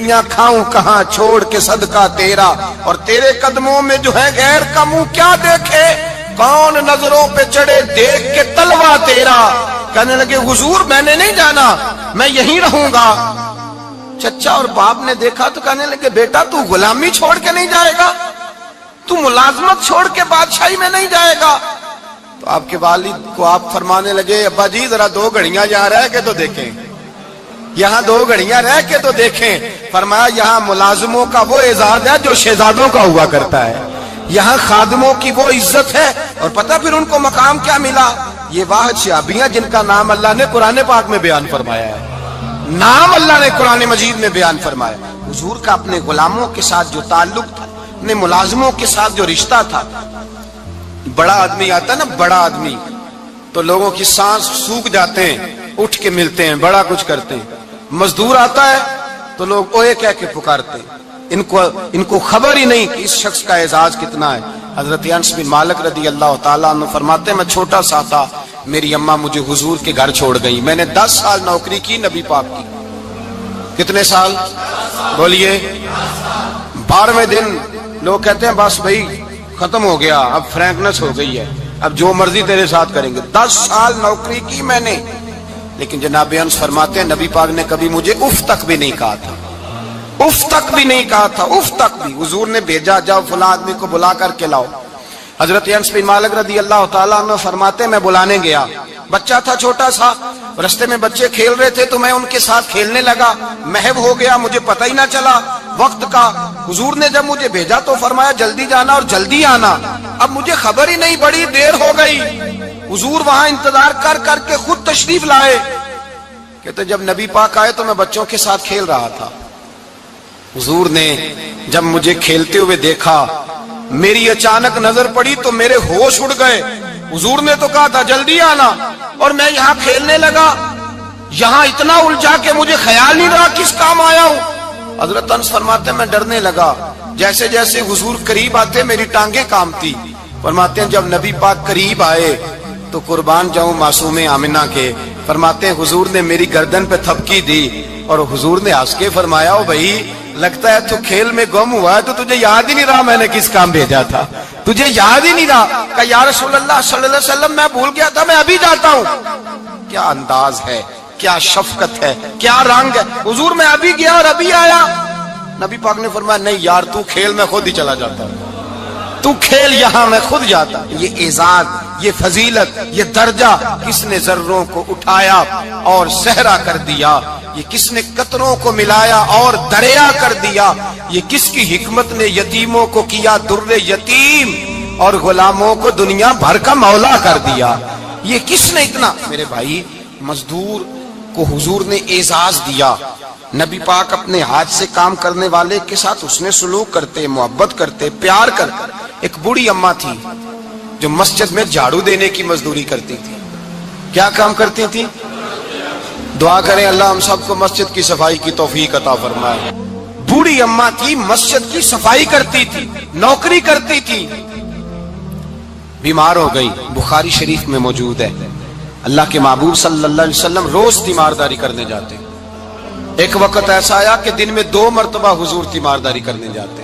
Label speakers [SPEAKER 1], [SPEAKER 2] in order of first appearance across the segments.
[SPEAKER 1] روٹیاں کھاؤں کہاں چھوڑ کے صدقہ تیرا، اور تیرے قدموں میں جو ہے غیر کا منہ کیا دیکھے، کون نظروں پہ چڑھے دیکھ کے تلوا تیرا۔ کہنے لگے حضور میں نے نہیں جانا، میں یہیں رہوں گا۔ چچا اور باپ نے دیکھا تو کہنے لگے بیٹا تو غلامی چھوڑ کے نہیں جائے گا، تو ملازمت چھوڑ کے بادشاہی میں نہیں جائے گا۔ تو آپ کے والد کو آپ فرمانے لگے ابا جی ذرا 2 گھڑیاں یہاں رہ کے تو دیکھیں، یہاں 2 گھڑیاں رہ کے تو دیکھیں۔ فرمایا یہاں ملازموں کا وہ اعزاز ہے جو شہزادوں کا ہوا کرتا ہے، یہاں خادموں کی وہ عزت ہے۔ اور پتہ پھر ان کو مقام کیا ملا، یہ واحد شعبیاں جن کا نام اللہ نے قرآن پاک میں بیان فرمایا ہے، نام اللہ نے قرآن مجید میں بیان فرمایا۔ حضور کا اپنے غلاموں کے ساتھ جو تعلق تھا، اپنے ملازموں کے ساتھ جو رشتہ تھا، بڑا آدمی آتا ہے نا، بڑا آدمی تو لوگوں کی سانس سوکھ جاتے ہیں، اٹھ کے ملتے ہیں، بڑا کچھ کرتے ہیں۔ مزدور آتا ہے تو لوگ اوئے کہہ کے پکارتے ہیں، ان کو خبر ہی نہیں کہ اس شخص کا اعزاز کتنا ہے۔ حضرت انس بن مالک رضی اللہ تعالیٰ عنہ فرماتے ہیں میں چھوٹا سا تھا، میری اماں مجھے حضور کے گھر چھوڑ گئی، میں نے 10 سال نوکری کی نبی پاک کی۔ کتنے سال بولیے؟ 12ویں دن لوگ کہتے ہیں بس بھائی ختم ہو گیا، اب فرینکنس ہو گئی ہے، اب جو مرضی تیرے ساتھ کریں گے۔ 10 سال نوکری کی میں نے، لیکن جناب انس فرماتے ہیں نبی پاک نے کبھی مجھے اف تک بھی نہیں کہا تھا، اف تک بھی نہیں کہا تھا، اف تک بھی۔ حضور نے بھیجا جاؤ فلاں آدمی کو بلا کر کے لاؤ۔ حضرت انس بن مالک رضی اللہ تعالیٰ عنہ فرماتے ہیں میں بلانے گیا، بچہ تھا چھوٹا سا، رستے میں بچے کھیل رہے تھے تو میں ان کے ساتھ کھیلنے لگا، محو ہو گیا، مجھے پتہ ہی نہ چلا وقت کا۔ حضور نے جب مجھے بھیجا تو فرمایا جلدی جانا اور جلدی آنا، اب مجھے خبر ہی نہیں، بڑی دیر ہو گئی۔ حضور وہاں انتظار کر کر کے خود تشریف لائے۔ کہتے جب نبی پاک آئے تو میں بچوں کے ساتھ کھیل رہا تھا، حضور نے جب مجھے کھیلتے ہوئے دیکھا، میری اچانک نظر پڑی تو میرے ہوش اڑ گئے۔ حضور نے تو کہا تھا جلدی آنا، اور میں یہاں کھیلنے لگا، یہاں اتنا الجھا کہ مجھے خیال نہیں رہا کس کام آیا ہوں۔ حضرت انس فرماتے ہیں میں ڈرنے لگا، جیسے جیسے حضور قریب آتے میری ٹانگیں کانپتی۔ فرماتے ہیں جب نبی پاک قریب آئے تو قربان جاؤں معصوم آمنہ کے، فرماتے ہیں حضور نے میری گردن پہ تھپکی دی اور حضور نے ہنس کے فرمایا او بھائی لگتا ہے تو کھیل میں گم ہوا ہے تو تجھے یاد ہی نہیں رہا میں نے کس کام بھیجا تھا، تجھے یاد ہی نہیں رہا۔ کہ یا رسول اللہ صلی اللہ علیہ وسلم میں بھول گیا تھا، میں ابھی جاتا ہوں۔ کیا انداز ہے، کیا شفقت ہے، کیا رنگ ہے۔ حضور میں ابھی گیا اور ابھی آیا۔ نبی پاک نے فرمایا نہیں یار تو کھیل میں خود ہی چلا جاتا، تو کھیل یہاں میں خود جاتا۔ یہ اعزاز، یہ فضیلت، یہ درجہ کس نے ذروں کو اٹھایا اور صحرا کر دیا، یہ کس نے قطروں کو ملایا اور دریا کر دیا، یہ کس کی حکمت نے یتیموں کو کیا در یتیم اور غلاموں کو دنیا بھر کا مولا کر دیا، یہ کس نے اتنا۔ میرے بھائی مزدور کو حضور نے اعزاز دیا، نبی پاک اپنے ہاتھ سے کام کرنے والے کے ساتھ اس نے سلوک کرتے، محبت کرتے، پیار کرتے۔ ایک بوڑھی اماں تھی جو مسجد میں جھاڑو دینے کی مزدوری کرتی تھی۔ کیا کام کرتی تھی؟ دعا کریں اللہ ہم سب کو مسجد کی صفائی کی توفیق عطا فرمائے۔ بوڑھی اماں تھی، مسجد کی صفائی کرتی تھی، نوکری کرتی تھی، بیمار ہو گئی۔ بخاری شریف میں موجود ہے اللہ کے محبوب صلی اللہ علیہ وسلم روز تیمارداری کرنے جاتے۔ ایک وقت ایسا آیا کہ دن میں 2 مرتبہ حضور تیمارداری کرنے جاتے۔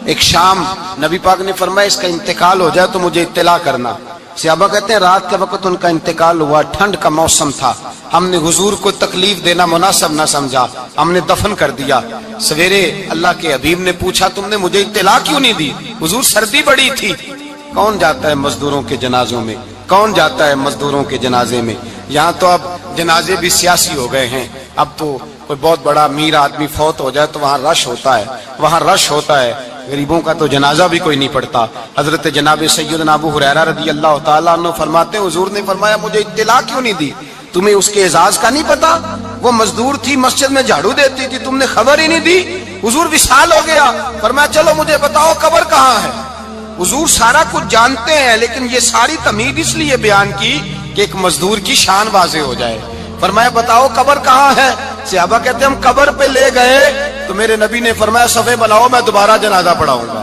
[SPEAKER 1] ایک شام نبی پاک نے فرمایا اس کا انتقال ہو جائے تو مجھے اطلاع کرنا۔ صحابہ کہتے ہیں رات کے وقت ان کا انتقال ہوا، ٹھنڈ کا موسم تھا، ہم نے حضور کو تکلیف دینا مناسب نہ سمجھا، ہم نے دفن کر دیا۔ سویرے اللہ کے حبیب نے پوچھا تم نے مجھے اطلاع کیوں نہیں دی؟ حضور سردی بڑی تھی۔ کون جاتا ہے مزدوروں کے جنازوں میں؟ کون جاتا ہے مزدوروں کے جنازے میں؟ یہاں تو اب جنازے بھی سیاسی ہو گئے ہیں، اب تو کوئی بہت بڑا امیر آدمی فوت ہو جائے تو وہاں رش ہوتا ہے، وہاں رش ہوتا ہے، غریبوں کا تو جنازہ بھی کوئی نہیں پڑتا۔ حضرت جناب سیدنا ابو ہریرہ رضی اللہ تعالیٰ عنہ فرماتے ہیں حضور نے فرمایا مجھے اطلاع کیوں نہیں دی؟ تمہیں اس کے اعزاز کا نہیں پتا؟ وہ مزدور تھی، مسجد میں جھاڑو دیتی تھی، تم نے خبر ہی نہیں دی؟ حضور وصال ہو گیا، فرمایا چلو مجھے بتاؤ قبر کہاں ہے؟ حضور سارا کچھ جانتے ہیں لیکن یہ ساری تمہید اس لیے بیان کی کہ ایک مزدور کی شان واضح ہو جائے۔ فرمایا بتاؤ قبر کہاں ہے؟ صحابہ کہتے ہیں ہم قبر پہ لے گئے تو میرے نبی نے فرمایا صفے بناؤ میں دوبارہ جنازہ پڑھاؤں گا۔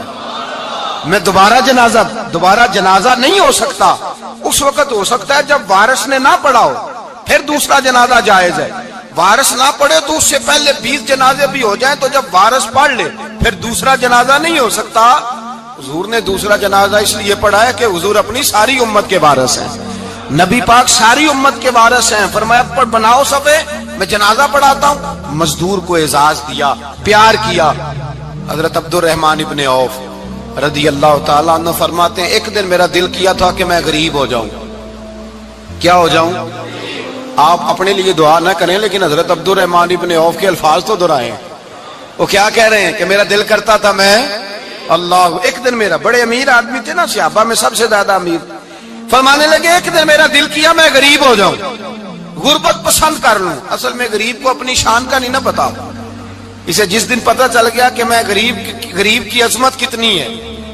[SPEAKER 1] میں دوبارہ جنازہ نہیں ہو سکتا، اس وقت ہو سکتا ہے جب وارث نے نہ پڑھاؤ، پھر دوسرا جنازہ جائز ہے۔ وارث نہ پڑھے تو اس سے پہلے 20 جنازے بھی ہو جائیں تو جب وارث پڑھ لے پھر دوسرا جنازہ نہیں ہو سکتا. حضور نے دوسرا جنازہ اس لیے پڑھا ہے کہ حضور اپنی ساری امت کے وارث ہیں. نبی پاک ساری امت کے وارث ہیں. فرمایا پر بناؤ صفے، میں جنازہ پڑھاتا ہوں. مزدور کو اعزاز دیا، پیار کیا. حضرت عبد الرحمن ابن عوف رضی اللہ تعالیٰ عنہ فرماتے ہیں ایک دن میرا دل کیا تھا کہ میں غریب ہو جاؤں. کیا ہو جاؤں؟ آپ اپنے لیے دعا نہ کریں لیکن حضرت عبد الرحمن ابن عوف کے الفاظ تو دہرائیں. وہ کیا کہہ رہے ہیں کہ میرا دل کرتا تھا میں اللہ. ایک دن میرا، بڑے امیر آدمی تھے نا، صحابہ میں سب سے زیادہ امیر، فرمانے لگے ایک دن میرا دل کیا میں غریب ہو جاؤں، غربت پسند کر لوں. اصل میں غریب کو اپنی شان کا نہیں نہ پتا. اسے جس دن پتا چل گیا کہ میں غریب کی عظمت کتنی ہے،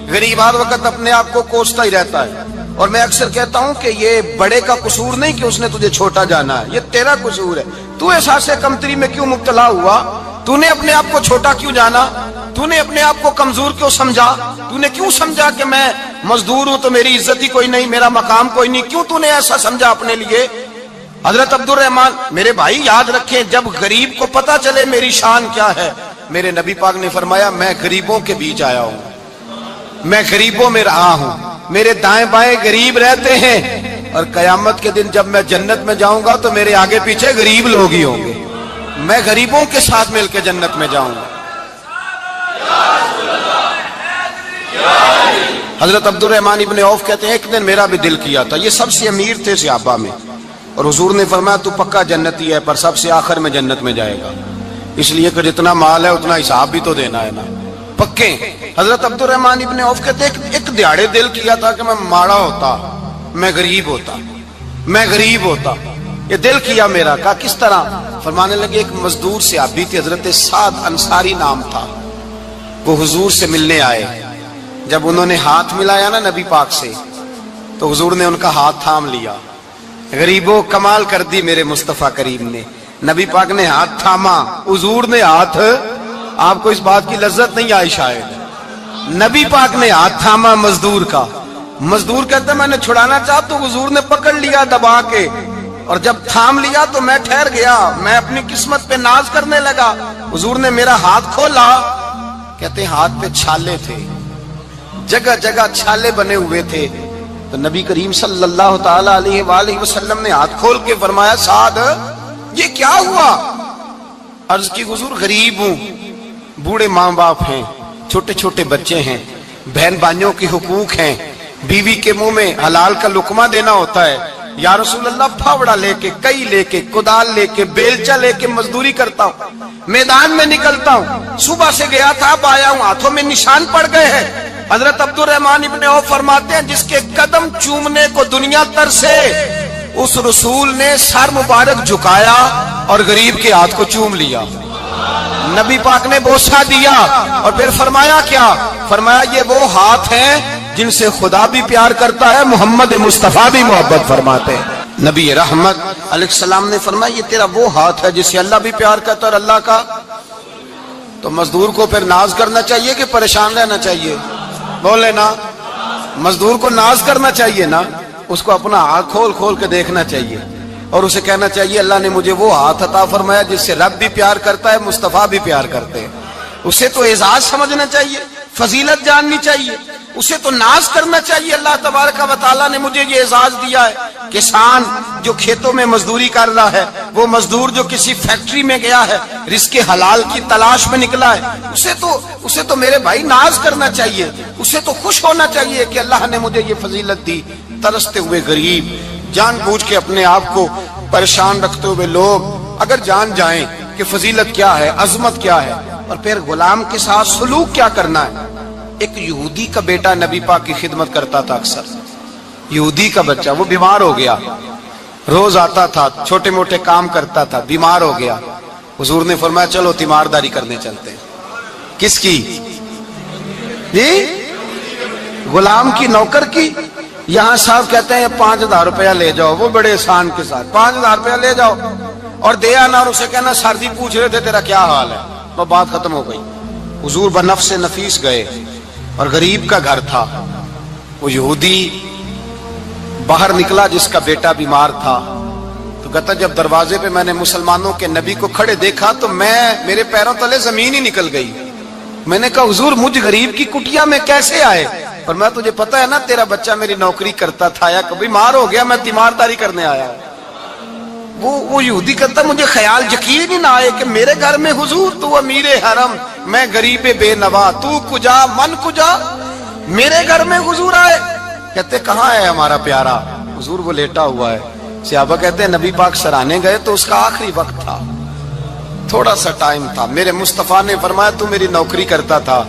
[SPEAKER 1] غریب ہر وقت اپنے آپ کو کوستا ہی رہتا ہے. اور میں اکثر کہتا ہوں کہ یہ بڑے کا قصور نہیں کہ اس نے تجھے چھوٹا جانا ہے، یہ تیرا قصور ہے. تو احساس کمتری میں کیوں مبتلا ہوا؟ تو نے اپنے آپ کو چھوٹا کیوں جانا؟ تو نے اپنے آپ کو کمزور کیوں سمجھا؟ تو نے کیوں سمجھا کہ میں مزدور ہوں تو میری عزت ہی کوئی نہیں، میرا مقام کوئی نہیں؟ کیوں تو نے ایسا سمجھا اپنے لیے؟ حضرت عبد الرحمن، میرے بھائی یاد رکھیں جب غریب کو پتا چلے میری شان کیا ہے، میرے نبی پاک نے فرمایا میں غریبوں کے بیچ آیا ہوں، میں غریبوں میں رہا ہوں، میرے دائیں بائیں غریب رہتے ہیں، اور قیامت کے دن جب میں جنت میں جاؤں گا تو میرے آگے پیچھے غریب لوگ ہی ہوں گے. میں غریبوں کے ساتھ مل کے جنت میں جاؤں گا. حضرت عبد الرحمن ابن عوف کہتے ہیں ایک دن میرا بھی دل کیا تھا. یہ سب سے امیر تھے صحابہ میں، اور حضور نے فرمایا تو پکا جنتی ہے پر سب سے آخر میں جنت میں جائے گا، اس لیے کہ جتنا مال ہے اتنا حساب بھی تو دینا ہے نا، پکے. حضرت عبد الرحمن ابن عوف کہتے ہیں ایک دیہڑے دل کیا تھا کہ میں ماڑا ہوتا، میں غریب ہوتا، میں غریب ہوتا. یہ دل کیا میرا. کہا کس طرح؟ فرمانے لگے ایک مزدور صحابی تھے، حضرت سعد انصاری نام تھا، وہ حضور سے ملنے آئے. جب انہوں نے ہاتھ ملایا نا نبی پاک سے تو حضور نے ان کا ہاتھ تھام لیا. غریبوں کمال کر دی میرے مصطفیٰ کریم نے. نبی پاک نے ہاتھ تھاما، حضور نے ہاتھ، آپ کو اس بات کی لذت نہیں آئی شاید، نبی پاک نے ہاتھ تھاما مزدور کا. مزدور کہتا میں نے چھڑانا چاہا تو حضور نے پکڑ لیا دبا کے، اور جب تھام لیا تو میں ٹھہر گیا، میں اپنی قسمت پہ ناز کرنے لگا. حضور نے میرا ہاتھ کھولا. کہتے ہیں ہاتھ پہ چھالے تھے، جگہ جگہ چھالے بنے ہوئے تھے. تو نبی کریم صلی اللہ تعالی علیہ وآلہ وسلم نے ہاتھ کھول کے فرمایا سعد یہ کیا ہوا؟ عرض کی حضور غریب ہوں، بوڑھے ماں باپ ہیں، چھوٹے چھوٹے بچے ہیں، بہن بھائیوں کے حقوق ہیں، بیوی کے منہ میں حلال کا لقمہ دینا ہوتا ہے. یا رسول اللہ پھاوڑا لے کے، کئی لے کے، کدال لے کے، بیلچا لے کے مزدوری کرتا ہوں، میدان میں نکلتا ہوں، صبح سے گیا تھا اب آیا ہوں، ہاتھوں میں نشان پڑ گئے ہیں. حضرت عبد الرحمن ابن عوف فرماتے ہیں جس کے قدم چومنے کو دنیا ترسے، اس رسول نے سر مبارک جھکایا اور غریب کے ہاتھ کو چوم لیا. نبی پاک نے بوسہ دیا اور پھر فرمایا کیا؟ فرمایا یہ وہ ہاتھ ہیں جن سے خدا بھی پیار کرتا ہے، محمد مصطفیٰ بھی محبت فرماتے ہیں. نبی رحمت علیہ السلام نے فرمایا یہ تیرا وہ ہاتھ ہے جس سے اللہ بھی پیار کرتا ہے اور اللہ کا. تو مزدور کو پھر ناز کرنا چاہیے کہ پریشان رہنا چاہیے؟ بولے نا، مزدور کو ناز کرنا چاہیے نا، اس کو اپنا ہاتھ کھول کھول کے دیکھنا چاہیے اور اسے کہنا چاہیے اللہ نے مجھے وہ ہاتھ عطا فرمایا جس سے رب بھی پیار کرتا ہے، مصطفیٰ بھی پیار کرتے ہیں. اسے تو اعزاز سمجھنا چاہیے، فضیلت جاننی چاہیے، اسے تو ناز کرنا چاہیے. اللہ تبارک و تعالیٰ نے مجھے یہ اعزاز دیا ہے. کسان جو کھیتوں میں مزدوری کر رہا ہے، وہ مزدور جو کسی فیکٹری میں گیا ہے، رزق حلال کی تلاش میں نکلا ہے، اسے تو میرے بھائی ناز کرنا چاہیے، اسے تو خوش ہونا چاہیے کہ اللہ نے مجھے یہ فضیلت دی. ترستے ہوئے غریب، جان بوجھ کے اپنے آپ کو پریشان رکھتے ہوئے لوگ اگر جان جائیں کہ فضیلت کیا ہے، عظمت کیا ہے، اور پھر غلام کے ساتھ سلوک کیا کرنا ہے. ایک یہودی کا بیٹا نبی پاک کی خدمت کرتا تھا اکثر. یہودی کا بچہ، وہ بیمار ہو گیا، روز آتا تھا، چھوٹے موٹے کام کرتا تھا، بیمار ہو گیا. حضور نے فرمایا چلو تیمارداری کرنے چلتے ہیں. کس کی؟ جی غلام کی، نوکر کی. یہاں صاحب کہتے ہیں 5000 روپیہ لے جاؤ، وہ بڑے احسان کے ساتھ 5000 روپیہ لے جاؤ اور دے آنا، اور اسے کہنا سردی پوچھ رہے تھے تیرا کیا حال ہے، وہ بات ختم ہو گئی. حضور بنفس نفیس گئے اور غریب کا گھر تھا. وہ یہودی باہر نکلا جس کا بیٹا بیمار تھا، تو کہتا جب دروازے پہ میں نے مسلمانوں کے نبی کو کھڑے دیکھا تو میرے پیروں تلے زمین ہی نکل گئی. میں نے کہا حضور مجھ غریب کی کٹیا میں کیسے آئے؟ اور میں تجھے پتا ہے نا تیرا بچہ میری نوکری کرتا تھا یا کبھی مار ہو گیا میں تیمارداری کرنے آیا. وہ یہودی کہتا مجھے خیال یقین ہی نہ آئے کہ میرے گھر میں حضور تو امیر حرم میں غریب بے نوا تو کجا من کجا میرے گھر میں حضور آئے. کہتے کہاں ہے ہمارا پیارا؟ حضور وہ لیٹا ہوا ہے. صحابہ کہتے ہیں نبی پاک سرانے گئے تو اس کا آخری وقت تھا, تھوڑا سا ٹائم تھا. میرے مصطفیٰ نے فرمایا تو میری نوکری کرتا تھا,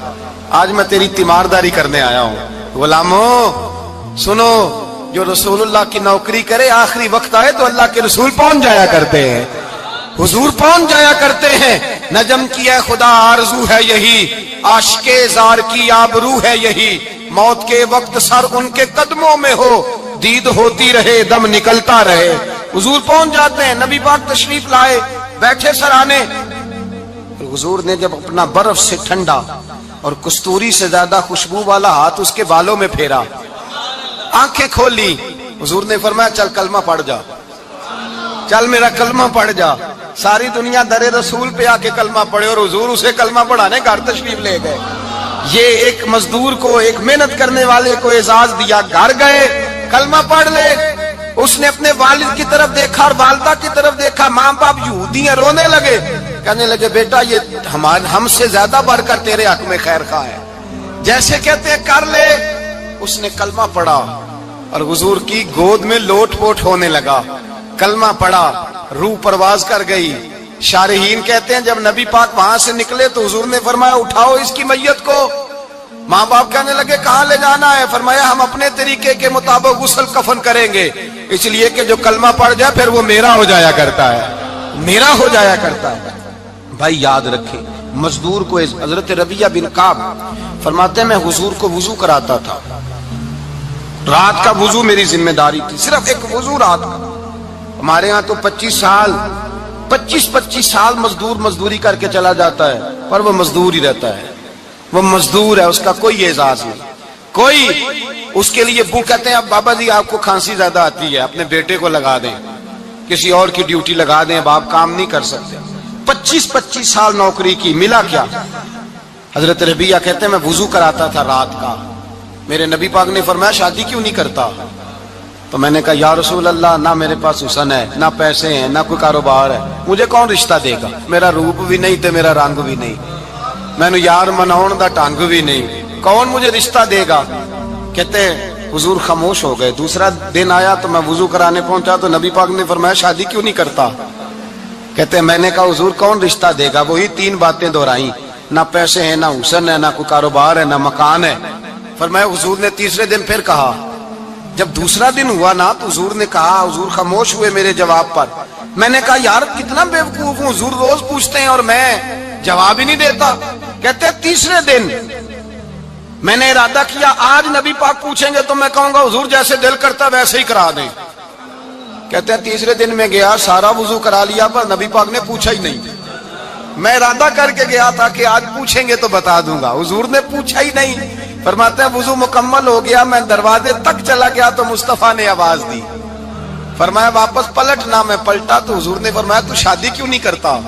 [SPEAKER 1] آج میں تیری تیمارداری کرنے آیا ہوں. غلاموں سنو, جو رسول اللہ کی نوکری کرے آخری وقت آئے تو اللہ کے رسول پہنچ جایا کرتے ہیں, حضور پہنچ جایا کرتے ہیں. نجم کی ہے خدا آرزو ہے یہی, عاشق زار کی آبرو ہے یہی, موت کے وقت سر ان کے قدموں میں ہو, دید ہوتی رہے دم نکلتا رہے. حضور پہنچ جاتے ہیں, نبی پاک تشریف لائے, بیٹھے سرانے. حضور نے جب اپنا برف سے ٹھنڈا اور کستوری سے زیادہ خوشبو والا ہاتھ اس کے بالوں میں پھیرا, آنکھیں کھولی, حضور نے فرمایا چل کلمہ پڑھ جا, چل میرا کلمہ پڑھ جا. ساری دنیا در رسول پہ آ کے کلمہ پڑھے اور حضور اسے کلمہ پڑھانے گھر تشریف لے گئے. یہ ایک مزدور کو, ایک محنت کرنے والے کو اعزاز دیا. گھر گئے, کلمہ پڑھ لے. اس نے اپنے والد کی طرف دیکھا اور والدہ کی طرف دیکھا, ماں باپ یہودی ہیں, رونے لگے. کہنے لگے بیٹا یہ ہم سے زیادہ بڑھ کر تیرے حق میں خیر خواہ ہے, جیسے کہتے ہیں کر لے. اس نے کلمہ پڑھا اور حضور کی گود میں لوٹ پوٹ ہونے لگا. کلمہ پڑھا, روح پرواز کر گئی. شارحین کہتے ہیں جب نبی پاک وہاں سے نکلے تو حضور نے فرمایا اٹھاؤ اس کی میت کو. ماں باپ کہنے لگے کہاں لے جانا ہے؟ فرمایا ہم اپنے طریقے کے مطابق غسل کفن کریں گے, اس لیے کہ جو کلمہ پڑھ جائے پھر وہ میرا ہو جایا کرتا ہے, میرا ہو جایا کرتا ہے. بھائی یاد رکھیں, مزدور کو حضرت ربیعہ بن کعب فرماتے ہیں میں حضور کو وضو کراتا تھا, رات کا وضو میری ذمہ داری تھی, صرف ایک وضو رات کا. ہمارے ہاں تو 25 سال مزدور مزدوری کر کے چلا جاتا ہے, پر وہ مزدور ہی رہتا ہے, وہ مزدور ہے, اس کا کوئی اعزاز نہیں, کوئی اس کے لیے وہ کہتے ہیں اب بابا جی آپ کو کھانسی زیادہ آتی ہے, اپنے بیٹے کو لگا دیں, کسی اور کی ڈیوٹی لگا دیں, اب آپ کام نہیں کر سکتے. 25 سال نوکری کی, ملا کیا؟ حضرت ربیعہ کہتے ہیں میں وضو کراتا تھا رات کا. میرے نبی پاک نے فرمایا شادی کیوں نہیں کرتا؟ تو میں نے کہا یا رسول اللہ نہ میرے پاس حسن ہے, نہ پیسے ہیں, نہ کوئی کاروبار ہے, مجھے کون رشتہ دے گا؟ میرا روپ بھی نہیں تے میرا رنگ بھی نہیں, مینو یار مناؤن دا ٹانگ بھی نہیں, کون مجھے رشتہ دے گا؟ کہتے ہیں حضور خاموش ہو گئے. دوسرا دن آیا تو میں وضو کرانے پہنچا تو نبی پاک نے فرمایا شادی کیوں نہیں کرتا؟ کہتے ہیں میں نے کہا حضور کون رشتہ دے گا؟ وہی 3 باتیں دہرائی, نہ پیسے ہیں, نہ حسن ہے, نہ کوئی کاروبار ہے, نہ مکان ہے. فرمایا حضور نے تیسرے دن پھر کہا. جب دوسرا دن ہوا نا تو حضور نے کہا, حضور خاموش ہوئے میرے جواب پر. میں نے کہا یار کتنا بے وقوف ہوں, حضور روز پوچھتے ہیں اور میں جواب ہی نہیں دیتا. کہتے ہیں تیسرے دن میں نے ارادہ کیا آج نبی پاک پوچھیں گے تو میں کہوں گا حضور جیسے دل کرتا ویسے ہی کرا دیں. کہتے ہیں تیسرے دن میں گیا, سارا وضو کرا لیا, پر نبی پاک نے پوچھا ہی نہیں. میں ارادہ کر کے گیا تھا کہ آج پوچھیں گے تو بتا دوں گا, حضور نے پوچھا ہی نہیں. فرماتے ہیں وضو مکمل ہو گیا, میں دروازے تک چلا گیا تو مصطفیٰ نے آواز دی. فرمایا واپس پلٹ, نہ میں پلٹا تو حضور نے فرمایا تو شادی کیوں نہیں کرتا؟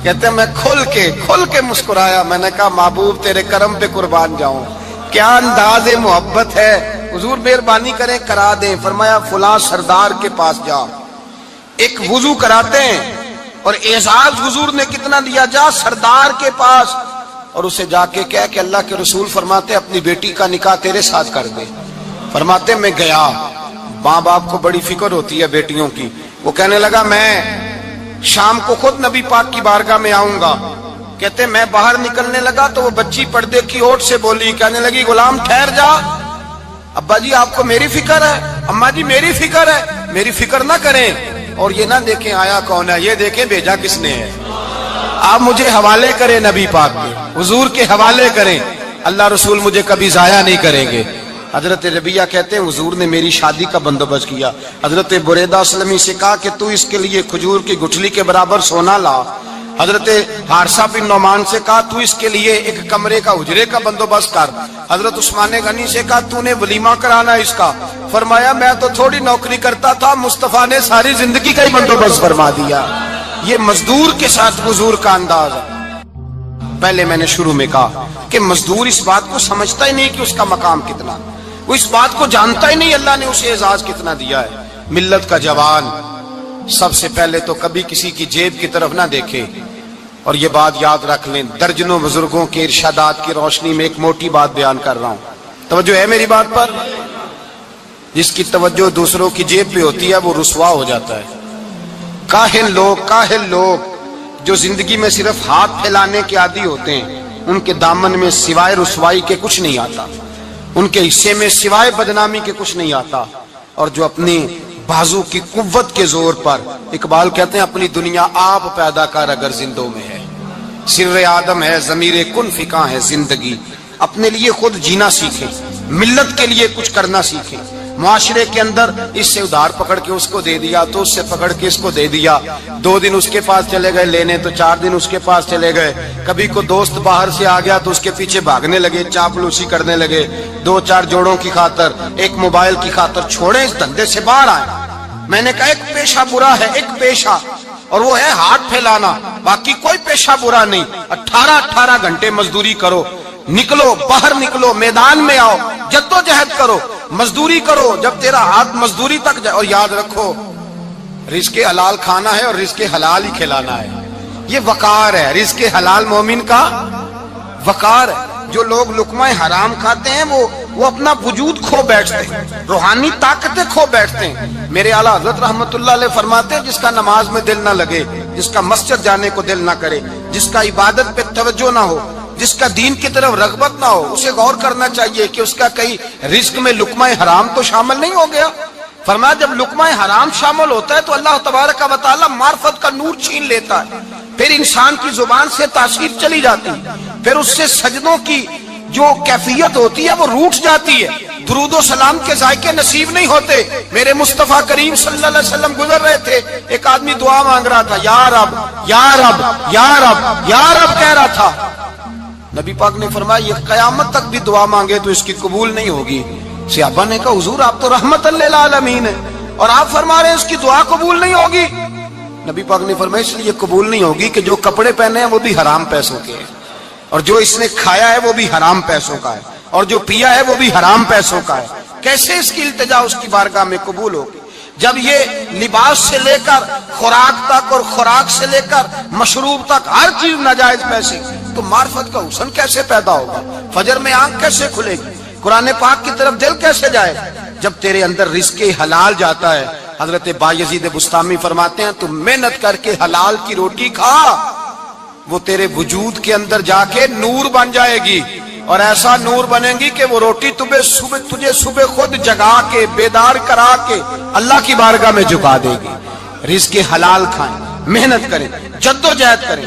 [SPEAKER 1] کہتے ہیں میں کھل کے مسکرایا. میں نے کہا محبوب تیرے کرم پہ قربان جاؤں, کیا انداز محبت ہے, حضور مہربانی کریں کرا دیں. فرمایا فلاں سردار کے پاس جا, ایک وضو کراتے ہیں, اور اعزاز حضور نے کتنا دیا, جا سردار کے پاس اور اسے جا کے کہہ کہ اللہ کے رسول فرماتے اپنی بیٹی کا نکاح تیرے ساتھ کر دے. فرماتے میں گیا, ماں باپ کو بڑی فکر ہوتی ہے بیٹیوں کی. وہ کہنے لگا میں شام کو خود نبی پاک کی بارگاہ میں آؤں گا. کہتے میں باہر نکلنے لگا تو وہ بچی پردے کی اوٹ سے بولی, کہنے لگی غلام ٹھہر جا, ابا جی آپ کو میری فکر ہے, اماں جی میری فکر ہے, میری فکر نہ کریں اور یہ نہ دیکھیں آیا کون ہے, یہ دیکھیں بھیجا کس نے ہے. آپ مجھے حوالے کریں نبی پاک کے, حضور کے حوالے کریں, اللہ رسول مجھے کبھی ضائع نہیں کریں گے. حضرت ربیعہ کہتے ہیں حضور نے میری شادی کا بندوبست کیا. حضرت بریدہ اسلمی سے کہا کہ تو اس کے لیے کھجور کی گٹھلی کے برابر سونا لا, حضرت حارثہ بن نعمان سے کہا تو اس کے لیے ایک کمرے کا اجرے کا بندوبست کر. حضرت عثمان غنی سے کہا تو نے ولیمہ کرانا اس کا. فرمایا میں تو تھوڑی نوکری کرتا تھا, مصطفیٰ نے ساری زندگی کا ہی بندوبست فرما دیا. یہ مزدور کے ساتھ حضور کا انداز ہے. پہلے میں نے شروع میں کہا کہ مزدور اس بات کو سمجھتا ہی نہیں کہ اس کا مقام کتنا, وہ اس بات کو جانتا ہی نہیں اللہ نے اسے اعزاز کتنا دیا ہے. ملت کا جوان سب سے پہلے تو کبھی کسی کی جیب کی طرف نہ دیکھے. اور یہ بات یاد رکھ لیں, درجنوں بزرگوں کے ارشادات کی روشنی میں ایک موٹی بات بیان کر رہا ہوں. توجہ ہے میری بات پر؟ جس کی توجہ دوسروں کی جیب پہ ہوتی ہے وہ رسوا ہو جاتا ہے. کاہل لوگ جو زندگی میں صرف ہاتھ پھیلانے کے عادی ہوتے ہیں, ان کے دامن میں سوائے رسوائی کے کچھ نہیں آتا, ان کے حصے میں سوائے بدنامی کے کچھ نہیں آتا. اور جو اپنی بازو کی قوت کے زور پر, اقبال کہتے ہیں اپنی دنیا آپ پیدا کر اگر زندوں میں ہے, سر آدم ہے ضمیر کن فکاں ہے زندگی. اپنے لیے خود جینا سیکھیں, ملت کے لیے کچھ کرنا سیکھیں. معاشرے کے اندر اس سے ادھار پکڑ کے اس کو دے دیا تو اس سے پکڑ کے اس کو دے دیا, 2 دن اس کے پاس چلے گئے لینے تو 4 دن اس کے پاس چلے گئے. کبھی کو دوست باہر سے آ گیا تو اس کے پیچھے بھاگنے لگے, چاپلوسی کرنے لگے. 2-4 جوڑوں کی خاطر, ایک موبائل کی خاطر چھوڑیں اس دھندے سے باہر آئیں. میں نے کہا ایک پیشہ برا ہے, ایک پیشہ, اور وہ ہے ہاتھ پھیلانا. باقی کوئی پیشہ برا نہیں. 18 گھنٹے مزدوری کرو, نکلو باہر, نکلو میدان میں آؤ, جدوجہد کرو, مزدوری کرو جب تیرا ہاتھ مزدوری تک جائے. اور یاد رکھو رزق حلال کھانا ہے اور رزق حلال ہی کھلانا ہے. یہ وقار ہے, رزق حلال مومن کا وقار ہے. جو لوگ لقمہ حرام کھاتے ہیں وہ اپنا وجود کھو بیٹھتے ہیں, روحانی طاقتیں کھو بیٹھتے ہیں. میرے اعلیٰ حضرت رحمت اللہ علیہ فرماتے ہیں جس کا نماز میں دل نہ لگے, جس کا مسجد جانے کو دل نہ کرے, جس کا عبادت پہ توجہ نہ ہو, جس کا دین کی طرف رغبت نہ ہو, اسے غور کرنا چاہیے کہ اس کا کئی رزق میں لقمہ حرام تو شامل نہیں ہو گیا. فرمایا جب لقمہ حرام شامل ہوتا ہے تو اللہ تبارک و تعالی معرفت کا نور چھین لیتا ہے, پھر انسان کی زبان سے تاثیر چلی جاتی, پھر اس سے سجدوں کی جو کیفیت ہوتی ہے وہ روٹ جاتی ہے, درود و سلام کے ذائقے نصیب نہیں ہوتے. میرے مصطفیٰ کریم صلی اللہ علیہ وسلم گزر رہے تھے, ایک آدمی دعا مانگ رہا تھا, یا رب یا رب یا رب یا رب کہہ رہا تھا. نبی پاک نے فرمایا یہ قیامت تک بھی دعا مانگے تو اس کی قبول نہیں ہوگی. صحابہ نے کہا حضور آپ تو رحمت للعالمین ہیں اور آپ فرما رہے ہیں اس کی دعا قبول نہیں ہوگی. نبی پاک نے فرمایا اس لیے قبول نہیں ہوگی کہ جو کپڑے پہنے ہیں وہ بھی حرام پیسوں کے ہیں, اور جو اس نے کھایا ہے وہ بھی حرام پیسوں کا ہے, اور جو پیا ہے وہ بھی حرام پیسوں کا ہے. کیسے اس کی التجا اس کی بارگاہ میں قبول ہوگی جب یہ لباس سے لے کر خوراک تک اور خوراک سے لے کر مشروب تک ہر چیز ناجائز پیسے. تو معرفت کا حسن کیسے پیدا ہوگا, فجر میں آنکھ کیسے کھلے گی, قرآن پاک کی طرف دل کیسے جائے جب تیرے اندر رزق حلال جاتا ہے. حضرت بایزید بستامی فرماتے ہیں تو محنت کر کے حلال کی روٹی کھا, وہ تیرے وجود کے اندر جا کے نور بن جائے گی, اور ایسا نور بنے گی کہ وہ روٹی تجھے صبح خود جگا کے بیدار کرا کے اللہ کی بارگاہ میں جھکا دے گی. رزق حلال کھائیں, محنت کریں, جدوجہد کریں.